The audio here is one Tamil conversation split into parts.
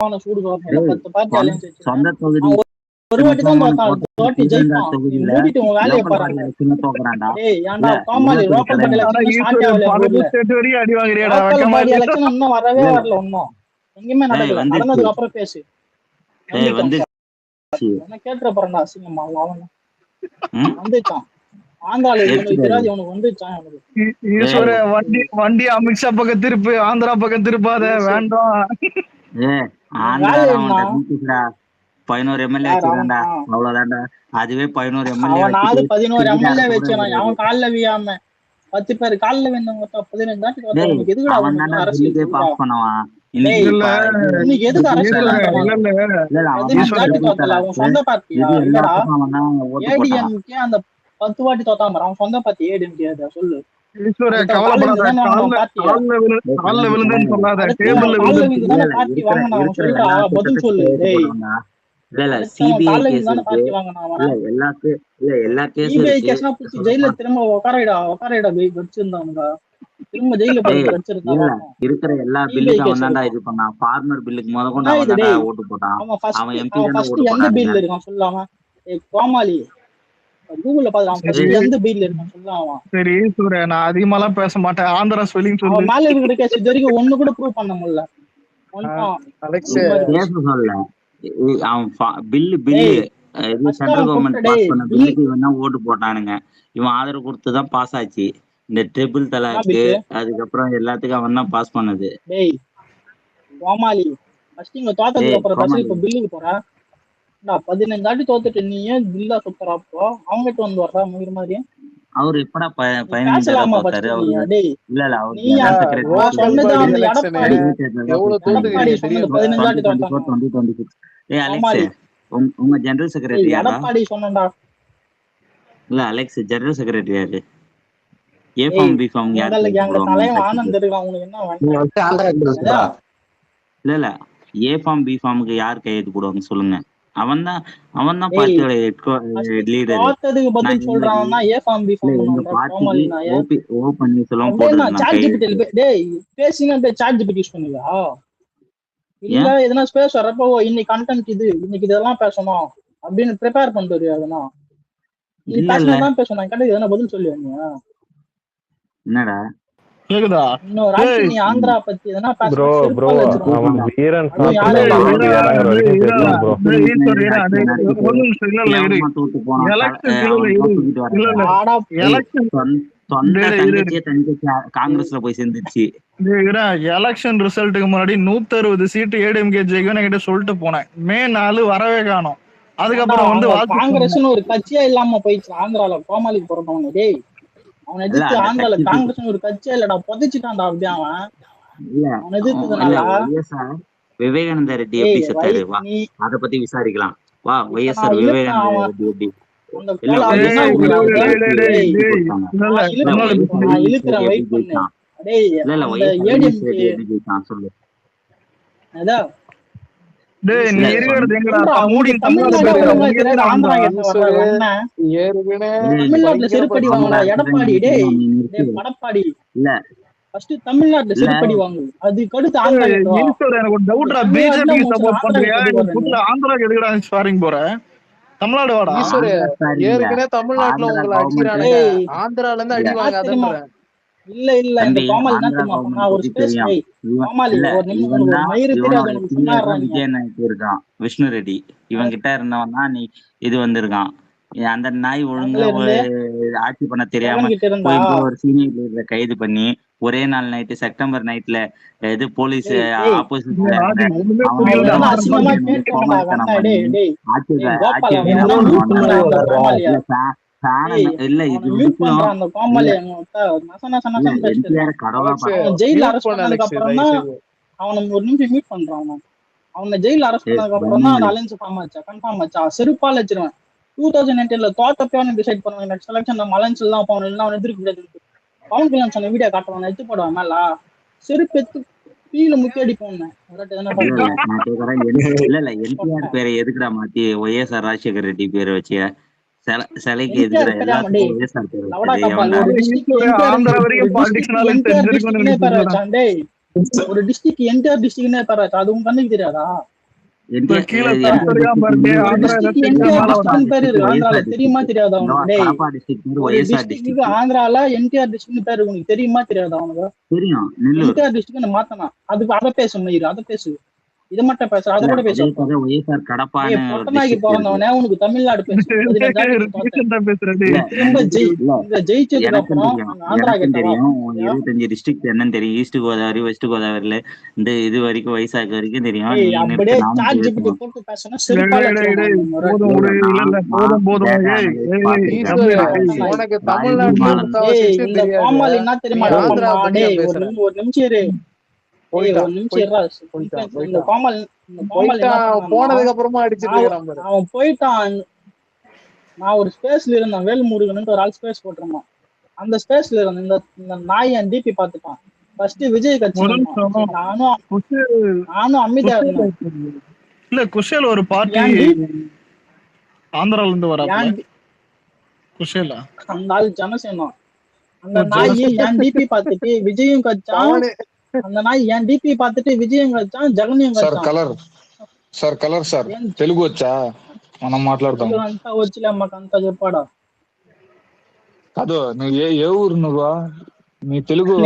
சூடு கவர்மெண்ட்ல 10 பார்ட்டி அலைன்ஸ் வச்சிருக்கேன். சொந்த தொகுதி ஒரு வாட்டி தான் தோத்தான், தோட்டி ஜெயிப்பான். மூடிட்டு உன் வேலையை பாருங்க. டேய் ஏன்டா கோமாளி லோக்கல் பாடி எலெக்ஷன் ஸ்டார்ட் ஆகல. லோக்கல் பாடி எலெக்ஷன் இன்னும் வரவே வரல. இன்னும் எங்கேயுமே நடக்கல. நடந்ததுக்கு அப்புறம் பேசு. என்ன கேட்டுற போறேன்டா அசிங்கமா அவன் வந்துச்சான். ஆந்திரால தெரியாது இவனுக்கு வந்துச்சான். வண்டி அமித்ஷா பக்கம் திருப்பு, ஆந்திரா பக்கம் திருப்பாத வேண்டாம். 11 எம்எல்ஏ வச்சிருக்காண்டா, அவ்வளவுதான்டா. அதுவே 11 எம்எல்ஏ 11 எம்எல்ஏ வச்சிருக்கான். அவன் கால்ல வியாம 10 பேர் கால்ல வந்தவங்க 15 தாட்டி எதுக்குடா அவன் அரசியல் பாஸ் பண்ணுவான்? இன்னைக்கு எதுக்கு அரசியல் அவன் சொந்த பார்ட்டியா? இல்லடா ஏடிஎம்கே அந்த 10 வாட்டி தோத்தாம அவன் சொந்த பார்ட்டி ஏடிஎம்கே சொல்லு. பதில் சொல்லு. ஜெயில திரும்ப உக்காரைடா வச்சிருந்தாங்க. திரும்ப ஜெயில இருக்கிற எல்லா பில்லுக்கும் தான்டா இது பண்ணான். ஃபார்மர் பில்லுக்கு முத கொண்டு ஓட்டு போட்டான். எந்த பில் இருக்கான் சொல்லாம கோமாளி கூகுள்ல பாத்துறான். எந்த பில் இருக்கான் சொல்லாமா? சரி சூரிய, நான் அதிகமாலாம் பேச மாட்டேன். ஆந்திரா ஸ்பெல்லிங் சொல்லு. மேல இருக்கிற கேஸ் இது வரைக்கும் ஒண்ணு கூட ப்ரூவ் பண்ண முடியல. சென்ட்ரல் கவர்மெண்ட் பாஸ் பண்ண பில்லுக்கு இவன் தான் ஓட்டு போட்டானுங்க. இவன் ஆதரவு கொடுத்துதான் பாஸ் ஆச்சு. இந்த ட்ரிபிள் தலாக்கு அதுக்கப்புறம் எல்லாத்துக்கும் அவன் தான் பாஸ் பண்ணது. கோமாளி ஃபர்ஸ்ட் இங்க தோத்ததுக்கு அப்புறம் இப்ப பில்லுக்கு போற 15 தாட்டி தோத்துட்டு நீ ஏன் பில்லா சுத்தற? அப்போ அவங்ககிட்ட வந்து வர்றா முகிற மாதிரி. அவரு எப்படா 15 தோத்தாரு? இல்ல இல்ல அவர் உங்க ஜெனரல் செக்ரட்டரி யாரா? இல்ல அலெக்ஸ் ஜெனரல் செக்ரட்டரி யாரு? ஏ ஃபார்ம் பி ஃபார்ம் யாரு? இல்ல இல்ல ஏ ஃபார்ம் பி ஃபார்முக்கு யார் கையெழுத்து போடுவாங்க சொல்லுங்க. அவன் தான் பார்ட்டியோட லீடர். பதில் சொல்றான்னா ஏ ஃபார்ம் பி ஃபார்ம் ஓ பன்னீர்செல்வம் போடுறாங்க. டேய் பேசினா சாட் ஜிபிடி யூஸ் பண்ணுவியா? இல்ல எதனா ஸ்பேஸ் வரப்போ இன்னைக்கு கண்டென்ட் இது இன்னைக்கு இதெல்லாம் பேசணும் அப்படின்னு ப்ரிப்பேர் பண்ணிட்டு வரியா? அதெல்லாம் நீ பேசணும் பேசணும் கண்டிப்பா எதனா பதில் சொல்லுவீங்க. என்னடா கேக்குதா? இன்னொரு ராசி நீ ஆந்திரா பத்தி எதனா பேச ப்ரோ அவன் வீரன் காங்கிரஸ்ல போய் சேர்ந்துச்சு. எலெக்ஷன் ரிசல்ட்டுக்கு முன்னாடி 160 சீட்டு ஏடிஎம்கே ஜெயிக்கும் கிட்ட சொல்லிட்டு போனேன். மே 4 வரவே காணும். அதுக்கப்புறம் வந்து காங்கிரஸ்னு ஒரு கட்சியா இல்லாம போயிடுச்சு ஆந்திரால. கோமாளிக்கு பிறந்தவங்க டேய் அவன் எதிர்த்து ஆந்திரால காங்கிரஸ் ஒரு கட்சியா இல்லடா புதைச்சிட்டான்டா. அப்படியே அவன் எதிர்த்ததுனால விவேகானந்த ரெட்டி எப்படி செத்தாரு? வா அத பத்தி விசாரிக்கலாம். வா ஒய்எஸ்ஆர் விவேகானந்த ரெட்டி எப்படி சொல்லு. செருப்படி வாங்கலாம் எடப்பாடி. படப்பாடி இல்ல ஃபர்ஸ்ட் தமிழ்நாட்டுல செருப்படி வாங்கு. அதுக்கு அடுத்து தமிழ்நாடு வாடா. ஏற்கனவே தமிழ்நாட்டுல உங்களை அடிக்கிறாங்க, ஆந்திரால இருந்து அடி வாங்காத. இல்ல இல்ல இந்த கோமாளி என்ன தெரியுமா? ஒரு ஸ்பேஸ் கோமாளி ஒரு நிமிஷம் ஒரு மயிறு தெரியாது எனக்கு சொன்னாறாங்க. விஜயநாயக் இருக்கான், விஷ்ணு ரெட்டி இவன் கிட்ட இருந்தவன் தான் நீ இது வந்திருக்கான். அந்த நாய் ஒழுங்கா ஆட்சி பண்ண தெரியாம ஒரு சீனியர் லீடரை கைது பண்ணி ஒரே நாள் நைட்டு செப்டம்பர் நைட்ல இது போலீஸ் ஆப்போசிட் இல்ல இது ஜெயில அரெஸ்ட் பண்ணதுக்கு அப்புறம் தான் அவனை ஒரு நிமிஷம் மீட் பண்றான். அவனை ஜெயில அரெஸ்ட் பண்ணதுக்கு அப்புறம் தான் அலைன்ஸ் ஃபார்ம் ஆச்சா கன்ஃபார்ம் ஆச்சா? செருப்பால் வச்சிருவேன். 2019 தோத்தப்பே டிசைட் பண்ணுவாங்க நெக்ஸ்ட் எலெக்ஷன் நம்ம அலைன்ஸ் எல்லாம் போகணும். இல்லைன்னா அவன் எதிர்க்க முடியாது. பவன் கல்யாண் சொன்ன வீடியோ காட்டுவான், எடுத்து போடுவான் மேல செருப்பு எடுத்து கீழே முக்கியடி போனேன். இல்ல இல்ல என்டிஆர் பேரை எதுக்குடா மாத்தி ஒய்எஸ்ஆர் ராஜசேகர் ரெட்டி பேரை வச்சிய சிலைக்கு எதுக்குடா ஒரு டிஸ்ட்ரிக்ட் என்டிஆர் டிஸ்ட்ரிக்ட்னே பேர் வச்சா? அது உங்க கண்ணுக்கு தெரியாதா? கீழே தெரியாம இருக்கு ஒரு ஆந்திரா டிஸ்ட்ரிக்ட் என்டிஆர் டிஸ்ட்ரிக்ட் பேர் இருக்கு ஆந்திரால, தெரியுமா தெரியாதா உனக்கு? டேய், கடப்பா டிஸ்ட்ரிக்ட் ஒரு ஒய்எஸ்ஆர் டிஸ்ட்ரிக்ட் டிஸ்ட்ரிக்ட் ஆந்திரால என்டிஆர் டிஸ்ட்ரிக்ட் பேர் இருக்கு, உனக்கு தெரியுமா தெரியாதா உனக்கு? தெரியும். நெல்லூர் என்டிஆர் டிஸ்ட்ரிக்ட் மாத்தனா அதுக்கு அதை பேச மயிரு, அதை பேசு. இதை மட்டும் பேச, அதை கூட அதே பேசப்பா. கதை ஒய்எஸ்ஆர் கடப்பான்னு ஒரு பொட்டநாய்க்கு டிஸ்ட்ரிக்ட் இருக்கு. பிறந்தவனே உனக்கு தமிழ்நாடு பேசு. 15 பேசுறேன். திரும்ப ஜெயிச்சதுக்கு எனக்கும் அப்புறம் தெரியும், அங்க ஆந்திரா எனக்கும் கேட்டவா? தெரியும் 25 டிஸ்ட்ரிக்ட் என்னன்னு தெரியும். ஈஸ்ட் கோதாவரி, வெஸ்ட் கோதாவரியில இந்த இது வரைக்கும் வைசாக் வரைக்கும் தெரியும். நீ அப்படியே நிறுத்து, நானும் சாட் ஜிபிடி பேசுவேன். போட்டு பேசணும், செருப்பால போதும் விடு. இல்ல இல்ல போதும் போதும். உனக்கு தமிழ்நாட்டுல முக்காவாசி விஷயம் இந்த தெரியாது. கோமாளி என்ன தெரியுமா? நீ ஆந்திரா பத்தி டேய், பேசுற. ஒரு நிமிஷம் இரு. போயிட்டான், ஒரு நிமிஷம் இருடா. போயிட்டான், இந்த போயிட்டான். கோமாளி போயிட்டான், போனதுக்கு அப்புறமா அடிச்சிட்டு இருக்கிறான் பாரு. அவன் போயிட்டான். நான் ஒரு ஸ்பேஸ்ல இருந்தேன், வேல்முருகன் ஒரு ஆள் ஸ்பேஸ் போட்டிருந்தான். அந்த ஸ்பேஸ்ல இருந்த இந்த நாய் என் டிபி பாத்துட்டான். ஃபர்ஸ்ட் விஜய் கட்சி நானும் அமைதியா இருந்தேன். இல்ல குஷேல் ஒரு பார்ட்டி ஆந்திரால இருந்து வரா. குஷேலா அந்த ஆள் ஜனசேனா. அந்த நாய் என் டிபி பார்த்துட்டு விஜயும் கட்சான். அந்த நாய் என் டிபி பார்த்துட்டு விஜயும் கட்சான், జగన్யும் కచ్చాం. కలర్ సార్ తెలుగు వచ్చా? మనం మాట్లాడతాం. అంతా వచ్చిలే, మాకు అంతా చెప్పాడా. కాదు, నువ్వు ఏ ఊరు? నువ్వా? నీ తెలుగు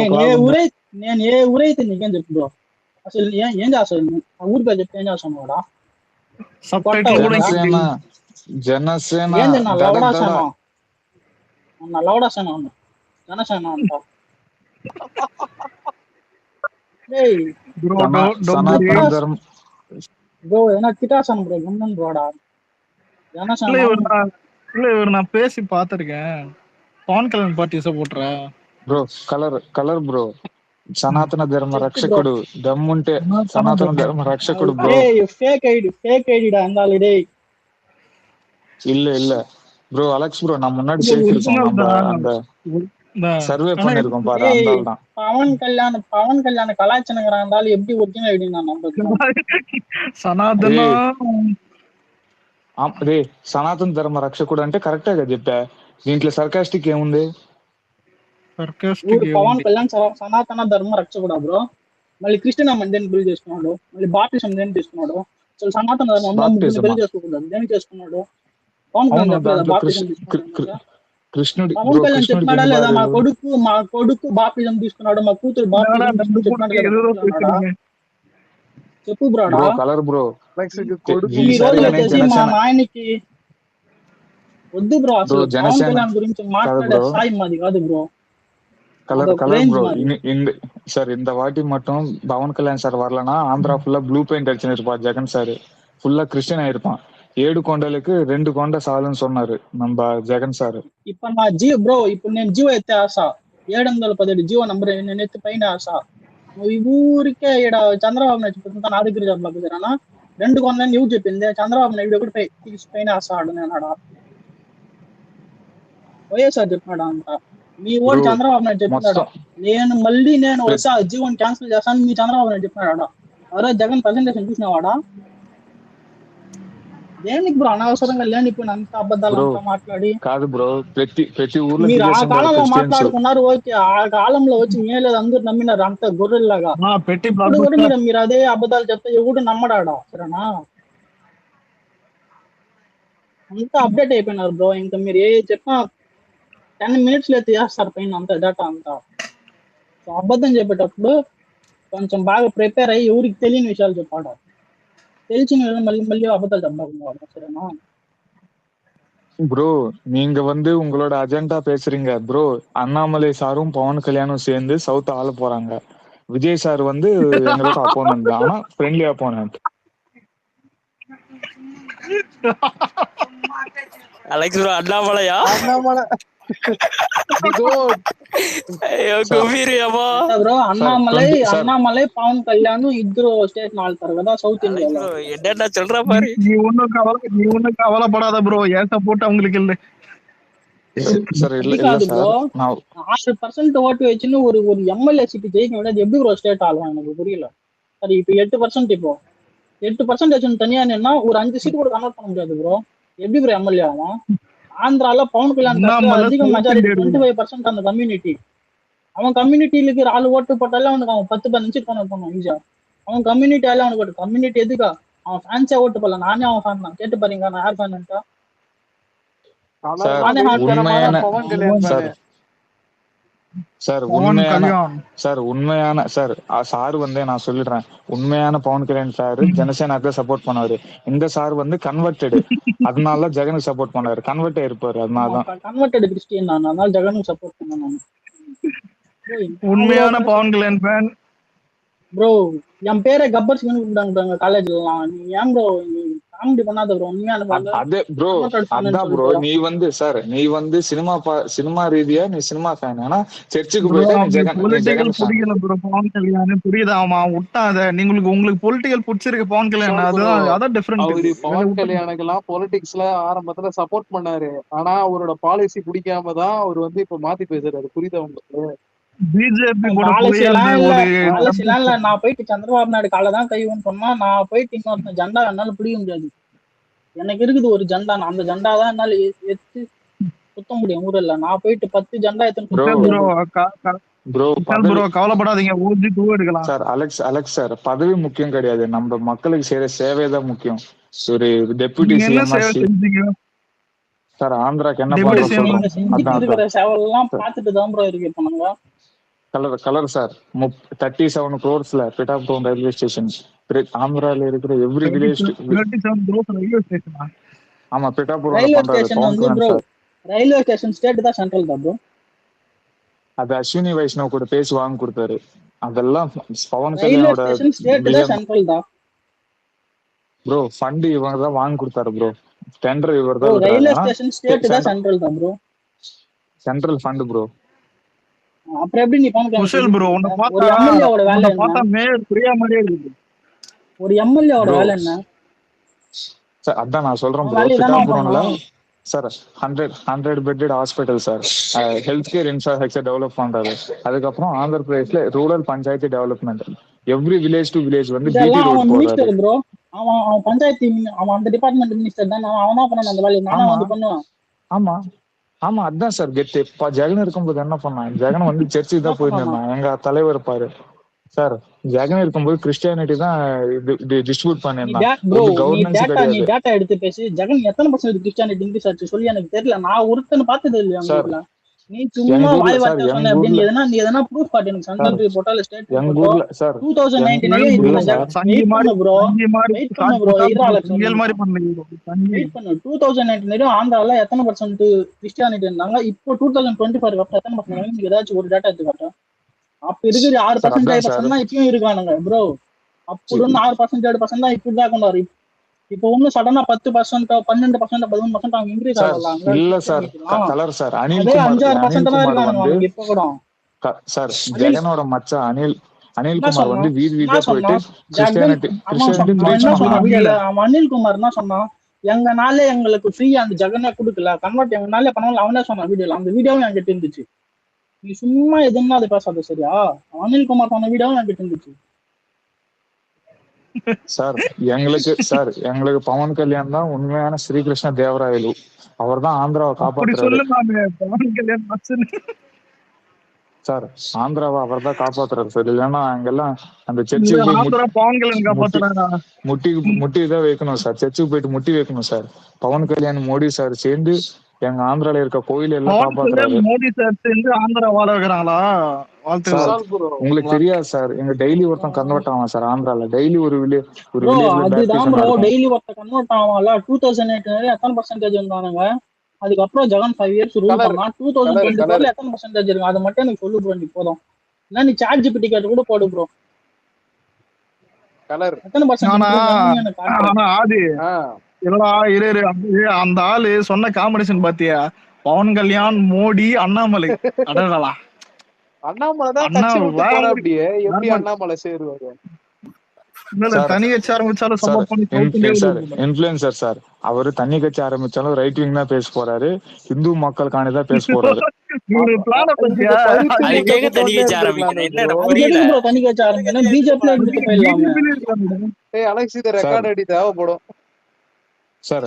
నేను ఏ ఊరైతే నీకేం చెప్పు బ్రో. అసలు ఏం చేస్తావు? ఆ ఊరి పేరు చెప్తే ఏం చేస్తాను కూడా? జనసేన ఏంది నా లవడాసేన? నా లవడాసేన ఉన్నా, జనసేన అంట. బ్రో ఏనా తిటాసాను బ్రో, గుమ్మన్ బ్రోడా. జనసేన இல்ல இவர் நான் பேசி பாத்திருக்கேன். పవన్ కళ్యాణ్ పార్టీ సపోర్టరా బ్రో? కలర్ బ్రో, సనాతన ధర్మ రక్షకుడు. దమ్ముంటే సనాతన ధర్మ రక్షకుడు బ్రో. ఫేక్ ஐடிடா இருந்தாலும் டேய். இல்ல ப்ரோ, அலெக்ஸ் ப்ரோ, நான் முன்னாடி பேசிருக்கோம், நம்ம அந்த சர்வே பண்ணிருக்கோம் பாரு, அதனால தான். பவன் கல்யாண கலாச்சனங்கறா இருந்தாலும் எப்படி ஒரிஜினல் ஐடி நான் நம்புறேன். సనాతన రే సనాతన ధర్మ రక్షకుడు అంటే కరెక్టే కదా చెప్పా. దీంట్లో సర్కాస్టిక్ ఏముంది? పవన్ కళ్యాణ్ సనాతన ధర్మ రక్షకుడా బ్రో? మళ్ళీ క్రిస్టియన్ దేని బిల్ చేసుకున్నాడు, మళ్ళీ బాప్టిజం దేని తీసుకున్నాడు? అసలు సనాతన ధర్మం బిల్ చేసుకోకూడదు, దేని చేసుకున్నాడు? పవన్ కళ్యాణ్ బాప్టిజం తీసుకున్నాడు. పవన్ కళ్యాణ్ చెప్పినాడా లేదా? మా కొడుకు బాప్టిజం తీసుకున్నాడు, మా కూతురు బాప్టిజం తీసుకున్నాడు చెప్పు బ్రోడా. కలర్ బ్రో, ఈ రోజు వచ్చేసి మా నాయనకి వద్దు బ్రో. అసలు పవన్ కళ్యాణ్ గురించి మాట్లాడే స్థాయి మాది కాదు బ్రో. கலர் ப்ரோ, சார் இந்த வாட்டி மட்டும் பவன் கல்யாண் சார் வரலன்னா ஆந்திரா ஃபுல்லா ப்ளூ பெயிண்ட் அடிச்சுன்னு ஜெகன் சார் ஃபுல்லா கிறிஸ்டியன் ஆயிருப்பான். 7 కొండలకు 2 కొండ చాలని சொன்னாரு நம்ம జగన్ సార్. இப்ப நான் ப்ரோ, ఇప్పుడు నేను జియో ఎత్తే ఆశ 717 జియో నంబర్ నేను ఎత్తి పైన ఆశ. ఈ ఊరికే ఇక్కడ చంద్రబాబు నాయుడు చెప్తుంటా, నా దగ్గర చెప్పలేకపోతున్నా 2 కొండలని నువ్వు చెప్పింది. చంద్రబాబు నాయుడు ఒకటి పైన ఆశ ఆడు నేను వైఎస్ఆర్ చెప్పినాడు అంట. మీ ఓడి చంద్రబాబు నాయుడు చెప్పినాడు, నేను వచ్చా జీవన్ క్యాన్సిల్ చేస్తాను, మీ చంద్రబాబు నాయుడు చెప్పినాడా? అరే జగన్ ప్రజెంటేషన్ చూసినావాడా? దేనికి బ్రో అనవసరంగా లేనిపోయిన అంత అబద్ధాలు మాట్లాడి? కాదు బ్రో, ప్రతి ఊర్లో మీరు ఆ కాలంలో మాట్లాడుకున్నారు, ఓకే. ఆ కాలంలో వచ్చి మేలేదు, అందరూ నమ్మినారు అంత గొర్రెల్లాగా. మీరు అదే అబద్ధాలు చెప్తే ఎవడు నమ్మడాడా? సరేనా? అంతా అప్డేట్ అయిపోయినారు బ్రో. ఇంకా మీరు ఏ చెప్పినా 10 minutes లో చేస్తారు పైన అంత డేటా అంతా. అబద్ధం చెప్పేటప్పుడు కొంచెం బాగా ప్రిపేర్ అయ్యి ఎవరికి తెలియని విషయాలు చెప్పాడు. తెలిసిన మళ్ళీ అబద్ధాలు చెప్పాలి. సరేనా ப்ரோ? நீங்க உங்களோட அஜெண்டா பேசுறீங்க ப்ரோ. அண்ணாமலை சாரும் பவன் கல்யாணும் சேர்ந்து சவுத் ஆள போறாங்க. விஜய் சார் எங்களுக்கு அப்போனன்ட் தான், ஆனா ஃப்ரெண்ட்லி அப்போனன்ட். அலெக்ஸ் ப்ரோ, அண்ணாமலையா? అన్నామలై పవన్ కళ్యాణ్ ఇద్దరు స్టేట్ ఆళ్తారు కదా సౌత్ ఇండియాలో. என்னடா சொல்ற பாரு. நீ ஒன்னும் கவலைப்படாத ப்ரோ, ஏன் சப்போர்ட் அவங்களுக்கு இல்ல. காது ப்ரோ, 6% ஓட்டு வச்சுன்னு ஒரு எம்எல்ஏ சீட்டு ஜெயிக்க வேண்டியது எப்படி ப்ரோ ஸ்டேட் ஆளும்? எனக்கு புரியல. சரி, இப்போ 8%, இப்போ 8% வச்சு தனியா நின்னா ஒரு 5 சீட் கூட கன்வெர்ட் பண்ண முடியாது ப்ரோ. எப்படி ப்ரோ எம்எல்ஏ ஆகும்? ஆந்திரால பவன் கல்யாண் அதிக மெஜாரிட்டி 25% அந்த கம்யூனிட்டி. அவன் கம்யூனிட்டியில இருக்கிற ஆளு ஓட்டு போட்டாலே அவனுக்கு அவன் 10-15 சீட் கன்வெர்ட் பண்ணுவான் ஈஸியா. அவன் கம்யூனிட்டியால அவனுக்கு கம்யூனிட்டி எதுக்கா அவன் ஃபேன்ஸே ஓட்டு போடல, நானே அவன் ஃபேன் தான். கேட்டு பாருங்க நான் யார் ஃபேன்ட்டா. சார் நானே உண்மையான பவன் கல்யாண் சார் சார் பவன் உண்மையான கல்யாண் சார் உண்மையான சார் வந்து நான் சொல்லிடுறேன், உண்மையான பவன் கல்யாண் சார் ஜனசேனாக்கு சப்போர்ட் பண்ணாரு. இந்த சார் வந்து கன்வெர்டட், அதனால ஜெகனுக்கு சப்போர்ட் பண்ணாரு. கன்வெர்ட் ஆயிருப்பாரு, அதனாலதான். கன்வெர்டட் கிறிஸ்டியன் நான், அதனால ஜெகனுக்கு சப்போர்ட் பண்ணேன் நான். உண்மையான பவன் கல்யாண் ஃபேன். ப்ரோ என் பேரை கப்பர் சிங்னு கூப்பிட்டாங்க காலேஜ்லாம். நீ ஏன் ப்ரோ காமெடி பண்ணாத ப்ரோ. உண்மையான அதே ப்ரோ, அதான் ப்ரோ, நீ வந்து சினிமா ரீதியா நீ சினிமா ஃபேன். ஆனா சர்ச்சுக்கு போயிட்டா நீ ஜெகன் பிடிக்கல ப்ரோ பவன் கல்யாண். புரியுதா? அவன் விட்டாத. உங்களுக்கு பொலிட்டிக்கல் பிடிச்சிருக்கு பவன் கல்யாண், அதான் டிஃபரெண்ட். அவரு பவன் கல்யாணுக்கு எல்லாம் பொலிட்டிக்ஸ்ல ஆரம்பத்துல சப்போர்ட் பண்ணாரு. ஆனா அவரோட பாலிசி பிடிக்காம தான் அவர் வந்து இப்ப மாத்தி பேசுறாரு. புரியுதா உங்களுக்கு? பிஜேபி நான் போயிட்டு சந்திரபாபு நாயுடு காலை தான் கைவன்னு சொன்னா, நான் போயிட்டு இன்னொருத்தன் ஜெண்டா என்னால பிடிக்க முடியாது. எனக்கு இருக்குது ஒரு ஜெண்டா, நான் அந்த ஜெண்டா தான் என்னால எடுத்து சுத்த முடியும் ஊரில். நான் போயிட்டு 10 ஜெண்டா கவலைப்படாதீங்க, எடுக்கலாம் சார். அலெக்ஸ் சார், பதவி முக்கியம் கிடையாது, நம்ம மக்களுக்கு செய்யற சேவை தான் முக்கியம். ஒரு டெபுட்டி சிஎம் சார் ஆந்திராக்கு என்ன இருக்கிற சேவல்லாம் பார்த்துட்டு தான் ப்ரோ இருக்கு இப்ப நாங்க. Colour sir 37 crores Pithapuram railway station ஆந்திரால இருக்கிற எவ்ரி வில்லேஜ். ஆமா, பிட்டாபுரம் ரயில்வே ஸ்டேஷன் வந்து ப்ரோ, ரயில்வே ஸ்டேஷன் ஸ்டேட் தான் சென்ட்ரல் தான் ப்ரோ. அது அஸ்வினி வைஷ்ணவ் கூட பேசி வாங்கி கொடுத்தாரு. அதெல்லாம் பவன் கல்யாணோட ஸ்டேட் தான் சென்ட்ரல் தான் ப்ரோ. ஃபண்ட் இவங்க தான் வாங்கி கொடுத்தாரு ப்ரோ. டெண்டர் இவர் தான். ரயில்வே ஸ்டேஷன் ஸ்டேட் தான் சென்ட்ரல் தான் ப்ரோ. Central fund bro. அப்புறம் எப்படி நீ குஷல் ப்ரோ உன்னை ஒரு எம்எல்ஏவோட வேலை பார்த்தா மேயர் பிரியா மாதிரியே இருக்கு. ஒரு எம்எல்ஏவோட வேலை என்ன சார்? அதான் நான் சொல்றேன் ப்ரோ. பிட்டாபுரம்ல sir 100 bedded hospital sir, health care infrastructure develop பண்றாரு. அதுக்கப்புறம் ஆந்திர பிரதேஷ்ல rural panchayat development, every village to village வந்து பிடி ரோட் போறாரு ப்ரோ. அவன் பஞ்சாயத்து, அவன் அந்த டிபார்ட்மெண்ட் மினிஸ்டர் தான். அவன் தான் பண்ணான் அந்த வேலையை, நானும் வந்து பண்ணுவேன். ஆமா ஆமா, அதான் சார் கெத்து. இப்ப ஜெகன் இருக்கும்போது என்ன பண்ணான்? ஜெகன் வந்து சர்ச்சுக்கு தான் போயிட்டு இருந்தான். எங்க தலைவர் பாரு சார், ஜெகன் இருக்கும்போது கிறிஸ்டியானிட்டி தான் டிஸ்ட்ரிபியூட் பண்ணிருந்தான். நீ டேட்டா எடுத்து பேசி, ஜெகன் எத்தனை % கிறிஸ்டியானிட்டி இன்க்ரீஸ் ஆச்சு சொல்லி எனக்கு தெரியல. நான் ஒருத்தனை பார்த்தது இல்லையா? நீ சும்மா வாய் வார்த்தை சொன்ன அப்படின்னு எதனா நீ எதனா ப்ரூஃப் காட்டு எனக்கு. சந்தர்ப்ப போட்டால ஸ்டேட் எங்க ஊர்ல சார் 2019 ப்ரோ, வெயிட் பண்ணு ப்ரோ, ரியல் மாதிரி பண்ணு. வெயிட் பண்ணு. 2019 ஆந்திரால எத்தனை % கிறிஸ்டியானிட்டி இருந்தாங்க? இப்போ 2025 அப்புறம் எத்தனை % நீங்க ஏதாச்சும் ஒரு டேட்டா எடுத்து காட்டு. அப்ப இருக்கிற 6% 5% தான் இப்பயும் இருக்கானுங்க ப்ரோ. அப்படி 6% 7% தான் இப்படி தான் கொண்டாரு. இப்போ ஒன்னும் சடனா 10%, 12%, 13% அவங்க இன்க்ரீஸ் ஆகலாம். இல்ல சார், கலர் சார் அனில் 5-6% தான் இருக்காங்க இப்ப கூட. சார் ஜெகனோட மச்சான் அனில்குமார் வந்து வீதியா போயிட்டு கிறிஸ்டியானிட்டி அனில்குமார் என்ன சொன்னான்? எங்கனால எங்களுக்கு ஃப்ரீயா அந்த ஜெகனே கொடுக்கல, கன்வெர்ட் எங்கனால பண்ணல அவனே சொன்னான் வீடியோல. அந்த வீடியோவும் என்கிட்ட இருந்துச்சு. நீ சும்மா எதுன்னா அது பேசாத சரியா? அனில்குமார் சொன்ன வீடியோவும் என்கிட்ட இருந்துச்சு. சார் எங்களுக்கு பவன் கல்யாண் தான் உண்மையான ஸ்ரீகிருஷ்ண தேவராயலு. அவர் தான் ஆந்திராவை காப்பாத்துறாரு சார். ஆந்திராவை அவர் தான் காப்பாத்துறாரு சார். இல்லைன்னா அங்கெல்லாம் அந்த சர்ச்சுக்கு முட்டி தான் வைக்கணும் சார். சர்ச்சுக்கு போயிட்டு முட்டி வைக்கணும் சார். பவன் கல்யாண் மோடி சார் சேர்ந்து எங்க ஆந்திரால இருக்க கோயில் எல்லாம் காப்பாத்துறாரு. மோடி சார் சேர்ந்து ஆந்திரா வாழ வைக்கிறாங்களா? உங்களுக்கு தெரியாது சார், எங்க டெய்லி ஒருத்தன் கன்வெர்ட் ஆவான் சார் ஆந்திரால. டெய்லி ஒரு அதுதான் ப்ரோ, டெய்லி ஒருத்தன் கன்வெர்ட் ஆவான்ல. 2008 எத்தனை % இருந்தானுங்க? அதுக்கப்புறம் ஜெகன் 5 years ரூல் பண்ணா. 2024 எத்தனை % இருக்கு? அது மட்டும் எனக்கு சொல்லு ப்ரோ. நீ போதும் இல்ல, நீ சாட் ஜிபிடி கேட்டு கூட போடு ப்ரோ. எத்தனை % அந்த ஆளு சொன்ன காம்பினேஷன் பாத்தியா? பவன் கல்யாண், மோடி, அண்ணாமலை. அண்ணாமலை சேருவாரு. தனி கட்சி ஆரம்பிச்சாலும் சப்போர்ட் பண்ணி இன்ஃப்ளூயன்சர் சார். அவரு தனி கட்சி ஆரம்பிச்சாலும் ரைட் விங் தான் பேச போறாரு. இந்து மக்களுக்கான தான் பேச போறாரு. தேவைப்படும் சார்.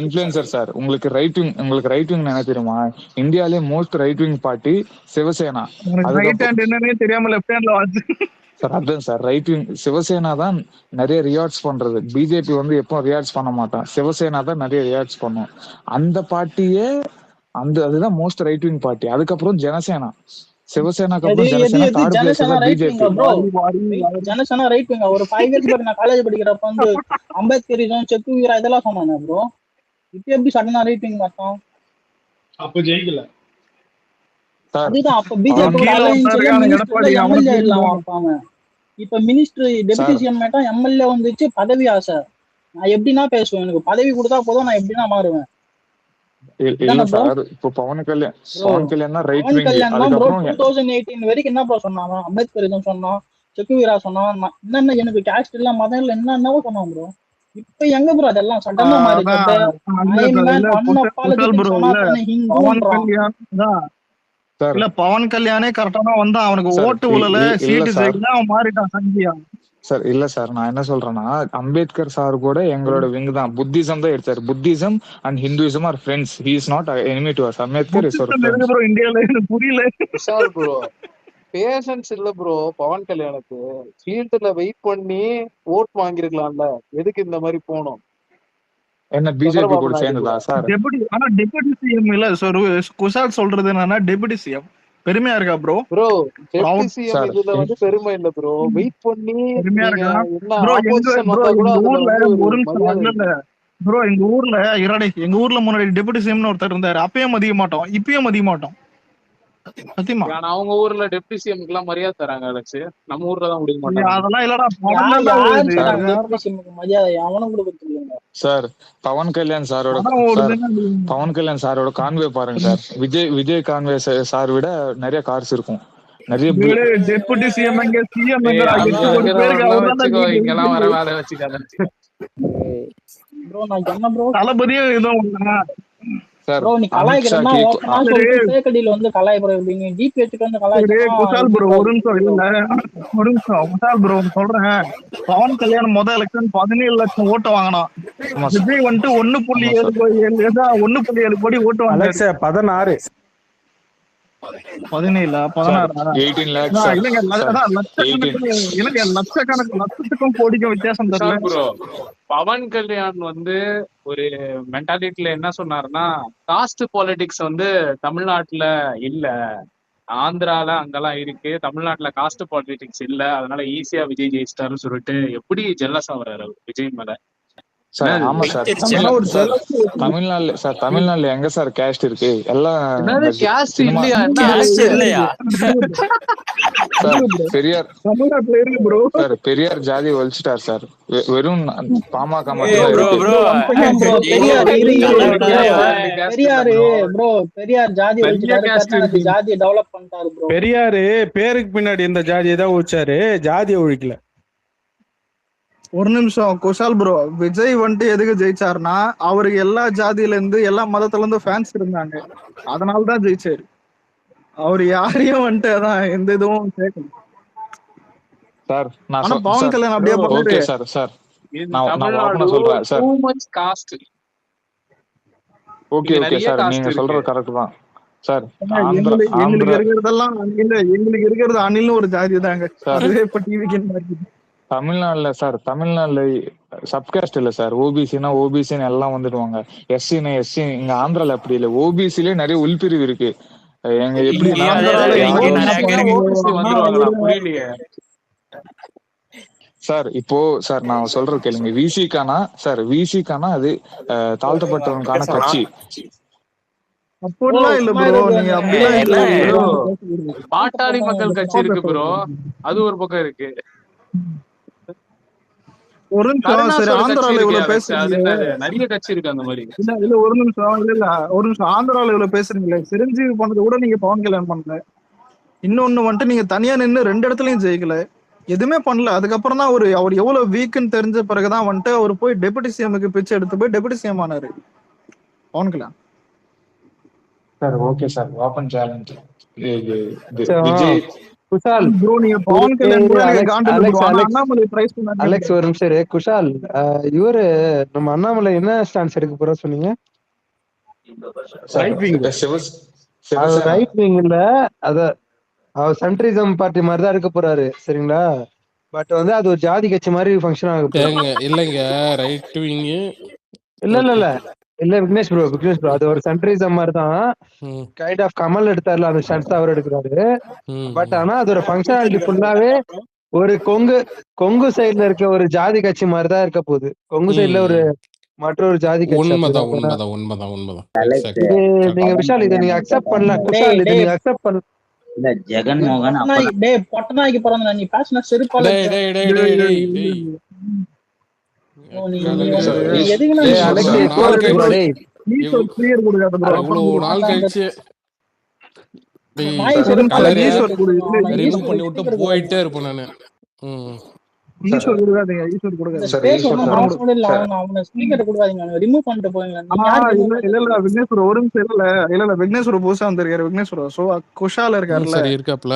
இன்ஃப்ளூயன்சர் சார், உங்களுக்கு ரைட் விங் என்ன தெரியுமா? இந்தியாலே most right wing party Shiv Sena. என்னன்னே தெரியாம லெஃப்ட் ஹேண்ட்ல வாட்ச் சார் அதான் சார் ரைட் விங் சிவசேனா தான் நிறைய ரியாக்ட்ஸ் பண்றது. பிஜேபி வந்து எப்போ ரியாக்ட்ஸ் பண்ண மாட்டான், சிவசேனா தான் நிறைய ரியாக்ட்ஸ் பண்ணும். அந்த பார்ட்டியே அதுதான் மோஸ்ட் ரைட் விங் பார்ட்டி. அதுக்கப்புறம் ஜனசேனா, சிவசேனாக்கு அப்புறம் ஜனசேனா, தேர்ட் பிளேஸ் ஜனசேனா தான் ரைட் பிஜேபி. விங்கா ப்ரோ? ஜனசேனா ரைட் விங்கா? ஒரு 5 இயர்ஸ் பேக் நான் காலேஜ் படிக்கிறப்ப வந்து அம்பேத்கரிசம், செக்கு வீரா இதெல்லாம் சொன்னாங்க ப்ரோ. இப்ப எப்படி சடனா ரைட் விங் மாட்டோம்? அப்ப ஜெயிக்கல அதுதான் அப்ப பிஜேபியோட அலையன்ஸ்ல மினிஸ்டர்ல எம்எல்ஏ இல்லாம வைப்பாங்க. இப்ப மினிஸ்டர் டெபுட்டி சிஎம் மேட்டா எம்எல்ஏ வந்துச்சு, பதவி ஆசை. நான் எப்படின்னா பேசுவேன், எனக்கு பதவி கொடுத்தா போதும், நான் எப்படின்னா மாறுவேன். இல்ல சார், இப்போ பவன் கல்யாண் தான் ரைட் விங். அதுக்கப்புறம் 2018 வரைக்கும் என்ன ப்ரோ சொன்னாங்க? அம்பேத்கரிசம் சொன்னோம், செக்கு வீரா சொன்னோம், என்னென்ன எனக்கு கேஸ்ட் இல்ல மதம் இல்ல என்னென்னவோ சொன்னாங்க ப்ரோ. இப்ப எங்க ப்ரோ அதெல்லாம் சடனா மாறிடுச்சு? இல்ல பவன் கல்யாணே கரெக்டா வந்தா அவனுக்கு ஓட்டு உழல, சீட்டு ஜெயிக்கல, அவன் மாறிட்டான் சங்கியா. சார் இல்ல சார், நான் என்ன சொல்றேன்னா அம்பேத்கர் சார் கூட எங்களோட விங் தான். புத்திசம் தான் எடுத்தாரு. Buddhism and Hinduism are friends. He is not enemy to us. Ambedkar is ஒரு ஃப்ரெண்ட் ப்ரோ. இந்தியால எனக்கு புரியல விஷால் ப்ரோ. பேஷன்ஸ் இல்ல ப்ரோ பவன் கல்யாணுக்கு. ஃபீல்ட்ல வெயிட் பண்ணி ஓட் வாங்கிருக்கலாம்ல, எதுக்கு இந்த மாதிரி போனோம்? என்ன பிஜேபி கூட சேர்ந்ததா சார்? ஆனா டெபுட்டி சிஎம் இல்ல சார். குஷால் சொல்றது என்னன்னா டெபுட்டி சிஎம் பெருமையா இருக்கா ப்ரோ? ப்ரோ டெபுட்டி சிஎம் இதுல வந்து பெருமை இல்ல ப்ரோ. வெயிட் பண்ணி பெருமையா இருக்கா என்ன ப்ரோ? ஆப்போசிஷன் வந்தா கூட ஒரு நிமிஷம் இல்ல ப்ரோ. எங்க ஊர்ல முன்னாடி டெபுட்டி சிஎம்னு ஒருத்தர் இருந்தாரு. அப்பயும் மதிக்க மாட்டோம், இப்பயும் மதிக்க மாட்டோம். சத்தியமா அவங்க ஊர்ல டெப்டி சிஎம்க்கு எல்லாம் மரியாதை தராங்க அலெக்ஸ். நம்ம ஊர்ல தான் முடிக்க மாட்டாங்க. அதெல்லாம் இல்லடா. சார் பவன் கல்யாண் சாரோட கான்வே பாருங்க சார். விஜய் கான்வே சார் விட நிறைய கார்ஸ் இருக்கும். நிறைய டெபுட்டி சிஎம் எங்க சிஎம் எங்க இங்கெல்லாம் வர வேலை வச்சுக்காத ப்ரோ. நான் என்ன ப்ரோ தளபதியும் இதுவும் ப்ரோ, நீ கலாய்க்கிறேன்னா ஓப்பனா சொல்லிட்டு சேக்கடியில வந்து கலாய் ப்ரோ. நீங்க டிபிஎஸ்க்கு வந்து கலாய்க்கிறேன். குஷால் ப்ரோ ஒரு நிமிஷம் இல்ல, ஒரு நிமிஷம் குஷால் ப்ரோ சொல்றேன். பவன் கல்யாண் முதல் எலெக்ஷன் 17 லட்சம் ஓட்டு வாங்கினான். விஜய் வந்துட்டு 1.7 கோடி ஓட்டு வாங்கினாரு. 16 17 16 லட்சத்துக்கும் கோடிக்கும் வித்தியாசம் தெரியல. பவன் கல்யாண் வந்து ஒரு மென்டாலிட்டில என்ன சொன்னாருன்னா, காஸ்ட் பாலிடிக்ஸ் வந்து தமிழ்நாட்டுல இல்ல, ஆந்திரால அங்கெல்லாம் இருக்கு, தமிழ்நாட்டுல காஸ்ட் பாலிடிக்ஸ் இல்ல, அதனால ஈஸியா விஜய் ஜெயிச்சிட்டாருன்னு சொல்லிட்டு எப்படி ஜெல்லஸ் ஆகுறாரு விஜய் மேல. சார் ஆமா சார், தமிழ்நாட்டுல எங்க சார் கேஸ்ட் இருக்கு? எல்லாம் கேஸ்ட் இல்லையா? பெரியார் ஜாதி ஒழிச்சிட்டார் சார். வெறும் பாமக பெரியாரு பேருக்கு பின்னாடி இந்த ஜாதியை தான் ஒழிச்சாரு, ஜாதியை ஒழிக்கல. ஒரு நிமிஷம் குஷால் ப்ரோ. விஜய் வந்துட்டு எதுக்கு ஜெயிச்சாருன்னா, அவருக்கு எல்லா ஜாதியில இருந்து எல்லா மதத்துல இருந்து ஃபேன்ஸ் இருந்தாங்க, அதனாலதான் ஜெயிச்சாரு. அவரு யாரையும் வந்துட்டு அதான் எந்த இதுவும் கேட்கல சார். ஆனா பவன் கல்யாண் அப்படியே ஓகே சார். சார் நான் சொல்றேன் சார். ஓகே சார், நீங்க சொல்றது கரெக்ட் தான் சார். எங்களுக்கு இருக்கிறதெல்லாம் எங்களுக்கு இருக்கிறது அணில்னு ஒரு ஜாதி தாங்க. இப்ப டிவிக்கு தமிழ்நாடுல சப்காஸ்ட் இல்ல சார். ஓபிசினா ஓபிசின்னு எல்லாம் வந்துடுவாங்க, எஸ்சினா எஸ்சி. இங்க ஆந்திரால அப்படி இல்ல, ஓபிசிலே நிறைய உள்பிரிவு இருக்கு. எங்க எப்படி சார் இப்போ சார் நான் சொல்றது கேளுங்க. விசிகானா சார், விசிகானா அது தாழ்த்தப்பட்டவனுக்கான கட்சி. பாட்டாளி மக்கள் கட்சி இருக்கு ப்ரோ, அது ஒரு பக்கம் இருக்கு. ஒரு நிமிஷம் சரி, ஆந்திரால இவ்வளவு பேசுறீங்க, நிறைய கட்சி இருக்கு அந்த மாதிரி. இல்ல ஒரு நிமிஷம் ஒரு நிமிஷம். ஆந்திரால இவ்வளவு பேசுறீங்களே, சிரஞ்சீவி பண்ணது கூட நீங்க பவன் கல்யாண் பண்ணல. இன்னொன்னு வந்துட்டு நீங்க தனியா நின்று 2 இடத்துலயும் ஜெயிக்கல, எதுவுமே பண்ணல. அதுக்கப்புறம் தான் அவர் எவ்வளவு வீக்குன்னு தெரிஞ்ச பிறகுதான் வந்துட்டு அவர் போய் டெபுட்டி சிஎம்க்கு பிச்சை எடுத்து போய் டெபுட்டி சிஎம் ஆனாரு Pawan Kalyan. Sir okay sir, open challenge Vijay Kushal bro. நீங்க பவன் கல்யாண் அலெக்ஸ் ஒரு நிமிஷம் இரு. குஷால், இவரு நம்ம அண்ணாமலை என்ன ஸ்டான்ஸ் எடுக்க போறோம் சொன்னீங்க? ரைட் விங் இல்ல, அத அவர் சென்ட்ரிசம் பார்ட்டி மாதிரி தான் இருக்க போறாரு சரிங்களா. பட் வந்து அது ஒரு ஜாதி கட்சி மாதிரி ஃபங்க்ஷன் ஆக போகுது. இல்லைங்க ரைட் விங் இல்ல விக்னேஷ் ப்ரோ அது ஒரு சென்ட்ரிசம் மாதிரி தான். கைண்ட் ஆஃப் கமல் எடுத்தார்ல அந்த ஷர்ட்ஸ் அவர் எடுக்கிறாரு. பட் ஆனா அது ஒரு ஃபங்க்ஷனாலிட்டி ஃபுல்லாவே ஒரு கொங்கு சைடுல இருக்க ஒரு ஜாதி கட்சி மாதிரி தான் இருக்க போகுது. கொங்கு சைடுல ஒரு மற்றொரு ஜாதி கட்சி. நீங்க விஷால் இதை நீங்க அக்செப்ட் பண்ணலாம். குஷால் இதை நீங்க அக்செப்ட் பண்ண இல்ல ஜெகன்மோகன் டேய் பொட்டநாய்க்கு பிறந்த நீ பேசின செருப்பால போயிட்டே இருப்பேன் நானு. குஷால் இருக்காருல்ல இருக்காப்ல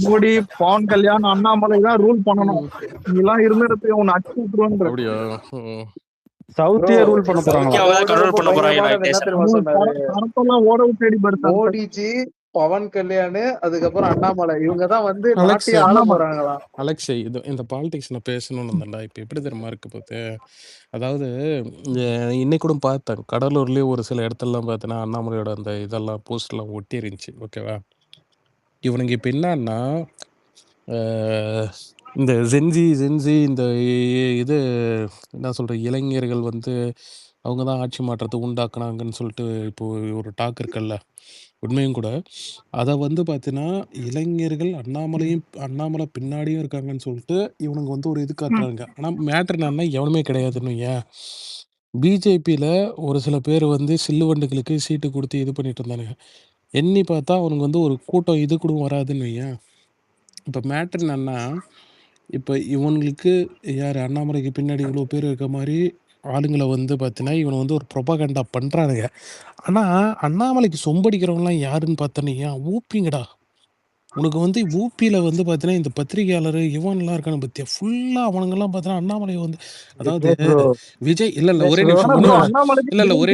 மோடி பவன் கல்யாண் அண்ணாமலை தான் ரூல் பண்ணணும். இதெல்லாம் இருந்துட்டு உன்னை அடிச்சு விட்டுருவாங்க. அப்படியா சவுத்தியா ரூல் பண்ண ஓட தேடி மோடிஜி பவன் கல்யாண் அதுக்கப்புறம் அண்ணாமலை இவங்கதான் வந்து நாட்டையே ஆள போறாங்களா. அலெக்ஸை இந்த பாலிடிக்ஸ் நான் பேசணும்னு வந்தேன்டா. இப்ப எப்படி தெரியுமா இருக்கு பார்த்து, அதாவது இன்னைக்கு கூட பார்த்தேன் கடலூர்லயே ஒரு சில இடத்துலலாம் பார்த்தீங்கன்னா அண்ணாமலையோட அந்த இதெல்லாம் போஸ்ட்லாம் ஒட்டி இருந்துச்சு. ஓகேவா, இவனுங்க இப்போ என்னன்னா இந்த ஜென்சி இந்த இது என்ன சொல்ற இளைஞர்கள் வந்து அவங்க தான் ஆட்சி மாற்றத்தை உண்டாக்குனாங்கன்னு சொல்லிட்டு இப்போ ஒரு டாக் இருக்குல்ல, உண்மையும் கூட. அதை வந்து பார்த்தீங்கன்னா இளைஞர்கள் அண்ணாமலை பின்னாடியும் இருக்காங்கன்னு சொல்லிட்டு இவனுங்க வந்து ஒரு இது காட்டுறாங்க. ஆனால் மேட்ரு என்னன்னா எவனுமே கிடையாதுன்னு ஏன் பிஜேபியில் ஒரு சில பேர் வந்து சில்லுவண்டுகளுக்கு சீட்டு கொடுத்து இது பண்ணிட்டு இருந்தானுங்க. எண்ணி பார்த்தா அவனுக்கு வந்து ஒரு கூட்டம் இது கூட வராதுன்னு ஏன். இப்போ மேட்ரு என்னன்னா இப்போ இவனுங்களுக்கு யார் அண்ணாமலைக்கு பின்னாடி இவ்வளோ பேர் இருக்க மாதிரி ஆளுங்களை வந்து பார்த்தீங்கன்னா இவனை வந்து ஒரு ப்ரொபகண்டா பண்ணுறானுங்க. ஆனால் அண்ணாமலைக்கு சொம்படிக்கிறவங்களாம் யாருன்னு பார்த்தோன்னே ஊப்பிங்கடா. உனக்கு வந்து ஊப்பியில் வந்து பார்த்தீங்கன்னா இந்த பத்திரிகையாளர் இவன்லாம் இருக்கானு பத்தியா ஃபுல்லாக அவனுங்கெல்லாம் பார்த்தீங்கன்னா அண்ணாமலை வந்து அதாவது விஜய் இல்லை ஒரே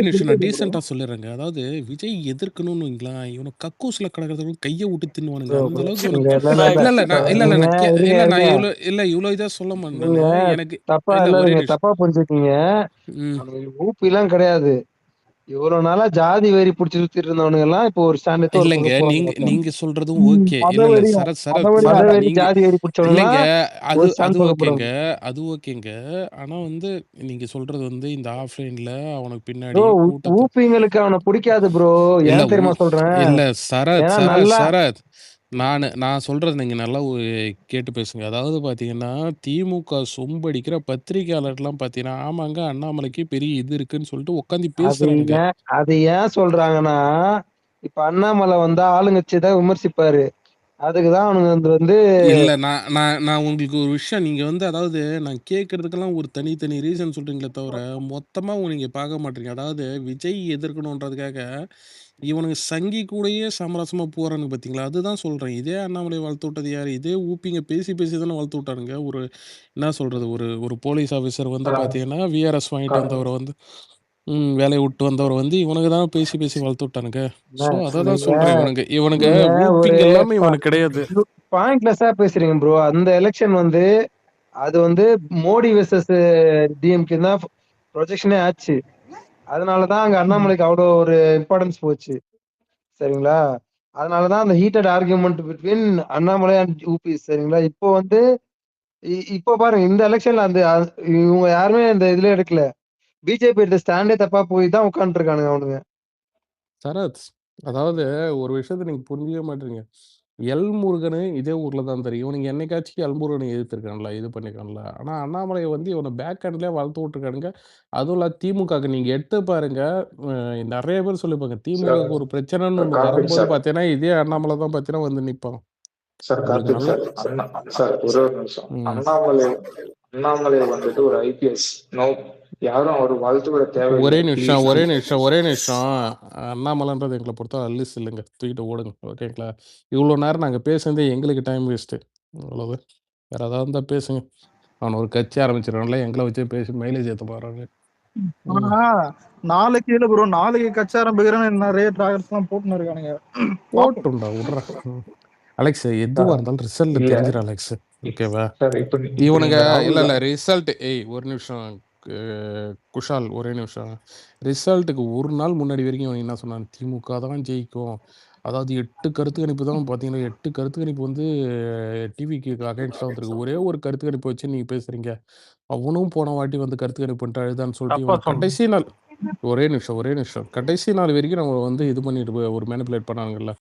நிமிஷம் நான் டீசெண்டாக சொல்லிடுறேங்க. அதாவது விஜய் எதிர்க்கணும்னு வைங்களா, இவனை கக்கூசில் கிடக்கிறத கையை விட்டு தின்னுவானுங்க. அந்த அளவுக்கு இல்லை இவ்வளோ இதாக சொல்ல மாட்டேன் எனக்கு. தப்பா புரிஞ்சுக்கீங்க, ஊப்பிலாம் கிடையாது. இவ்வளவு நாளா ஜாதி வெறி புடிச்சு சுத்திட்டு இருந்தவனுங்க எல்லாம் இப்போ ஒரு ஸ்டாண்ட் இல்லைங்க. நீங்க சொல்றதும் ஓகே. ஜாதி வெறி பிடிச்சவங்க அது ஓகேங்க. ஆனா வந்து நீங்க சொல்றது வந்து இந்த ஆஃப்லைன்ல அவனுக்கு பின்னாடி ஊப்பிங்களுக்கு அவனை பிடிக்காது ப்ரோ. ஏன் தெரியுமா சொல்றேன்? இல்ல சரத் நான் சொல்றது நீங்க நல்லா கேட்டு பேசுங்க. அதாவது பாத்தீங்கன்னா திமுக சொம்படிக்கிற பத்திரிகையாளர்லாம் பாத்தீங்கன்னா ஆமாங்க அண்ணாமலைக்கு பெரிய இது இருக்குன்னு சொல்லிட்டு உட்காந்து பேசுறாங்க. அது ஏன் சொல்றாங்கன்னா இப்ப அண்ணாமலை வந்தா ஆளுங்கட்சிதான் விமர்சிப்பாரு. அதுக்குதான் அவனுங்க வந்து இல்ல நான் உங்களுக்கு ஒரு விஷயம் நீங்க வந்து அதாவது நான் கேட்கறதுக்கெல்லாம் ஒரு தனி ரீசன் சொல்றீங்களே தவிர மொத்தமா நீங்க பார்க்க மாட்டீங்க. அதாவது விஜய் எதிர்க்கணுன்றதுக்காக இவனுக்கு சங்கி கூடயே சமரசமா போறானுங்க பாத்தீங்களா, அதுதான் சொல்றேன். இதே அண்ணாமலை வளர்த்து விட்டது யாரு? இதே ஊப்பிங்க பேசி தானே வளர்த்து விட்டானுங்க. ஒரு என்ன சொல்றது, ஒரு போலீஸ் ஆஃபீஸர் வந்து பாத்தீங்கன்னா விஆர்எஸ் வாங்கிட்டு வந்தவரை வந்து வேலையை விட்டு வந்தவர் வந்து இவனுக்கு தான் பேசி வளர்த்து விட்டானுங்க. ஸோ அதான் சொல்றேன், இவனுக்கு ஊப்பிங்க எல்லாமே இவனுக்கு கிடையாது. பாயிண்ட்லெஸ்ஸா பேசுறீங்க ப்ரோ. அந்த எலெக்ஷன் வந்து அது வந்து மோடி வெர்சஸ் டிஎம்கே தான் ப்ரொஜெக்ஷனே ஆச்சு. அதனாலதான் அங்க அண்ணாமலைக்கு அவ்வளோ ஒரு இம்பார்ட்டன்ஸ் போச்சு சரிங்களா. அதனாலதான் அந்த heated argument between Annamalai and UP சரிங்களா. இப்போ வந்து இப்போ பாருங்க இந்த எலெக்ஷன்ல அந்த இவங்க யாருமே இந்த இதுல எடுக்கல. பிஜேபி எடுத்த ஸ்டாண்டே தப்பா போய் தான் உட்காந்துட்டு இருக்கானுங்க அவனுங்க. சரத், அதாவது ஒரு விஷயத்த நீங்க புரிஞ்சிக்க மாட்டீங்க. எல்முருகனு இதே ஊர்ல தான் தெரியும். இவனுங்க என்னைக்காச்சும் எல்முருகனை எதிர்த்திருக்கான்ல, இது பண்ணிருக்கான்ல. ஆனா அண்ணாமலை வந்து இவனை பேக் ஹேண்ட்லயே வளர்த்து விட்டுருக்கானுங்க. அதுவும் இல்ல திமுகக்கு நீங்க எடுத்து பாருங்க, நிறைய பேர் சொல்லிப்பாங்க திமுக ஒரு பிரச்சனைன்னு ஒண்ணு வரும்போது பாத்தீங்கன்னா இதே அண்ணாமலை தான் பாத்தீங்கன்னா வந்து நிப்பான். சார் கார்த்திக் சார் ஒரே ஒரு நிமிஷம். அண்ணாமலை வந்துட்டு ஒரு ஐபிஎஸ் யாரும் அவர் வாழ்த்து விட தேவை. ஒரே நிமிஷம் அண்ணாமலைன்றது எங்களை பொறுத்த அல்லிஸ் இல்லைங்க, தூக்கிட்டு ஓடுங்க ஓகேங்களா. இவ்வளோ நேரம் நாங்கள் பேசுனதே எங்களுக்கு டைம் வேஸ்ட்டு, அவ்வளோது. வேற ஏதாவது இருந்தால் பேசுங்க. அவன் ஒரு கட்சி ஆரம்பிச்சிடறான்ல, எங்களை வச்சு பேசி மைலேஜ் ஏற்ற போறாங்க. ஆனா நாளைக்கு இல்ல ப்ரோ, நாளைக்கு கட்சி ஆரம்பிக்கிறேன்னு நிறைய டிராகர்ஸ் எல்லாம் போட்டுன்னு இருக்கானுங்க. போட்டுண்டா விட்றேன். அலெக்ஸ் எதுவா சார் இருந்தாலும் ரிசல்ட் இல்ல தெரிஞ்சிடும் அலெக்ஸ். ஓகேவா? சார் இப்ப இவனுங்க நீங்க ராகுல் இல்ல ரிசல்ட் ஒரு நிமிஷம் குஷால் ஒரே நிமிஷம். ரிசல்ட்டுக்கு ஒரு நாள் முன்னாடி வரைக்கும் அவன் என்ன சொன்னான், திமுக தான் ஜெயிக்கும். அதாவது 8 கருத்து கணிப்பு தான் பார்த்தீங்கன்னா 8 கருத்து கணிப்பு வந்து டிவிக்கு அகைன்ஸ்டாக வந்திருக்கு. ஒரே ஒரு கருத்து கணிப்பு வச்சு நீங்க பேசுறீங்க. அவனும் போன வாட்டி வந்து கருத்து கணிப்பு பண்ணிட்டு அழுதான்னு சொல்லிட்டு தப்பா இவனை கடைசி நாள் ஒரே நிமிஷம் கடைசி நாள் வரைக்கும் நம்ம வந்து இது பண்ணிட்டு ஒரு மேனிபுலேட் பண்ணாங்கல்ல.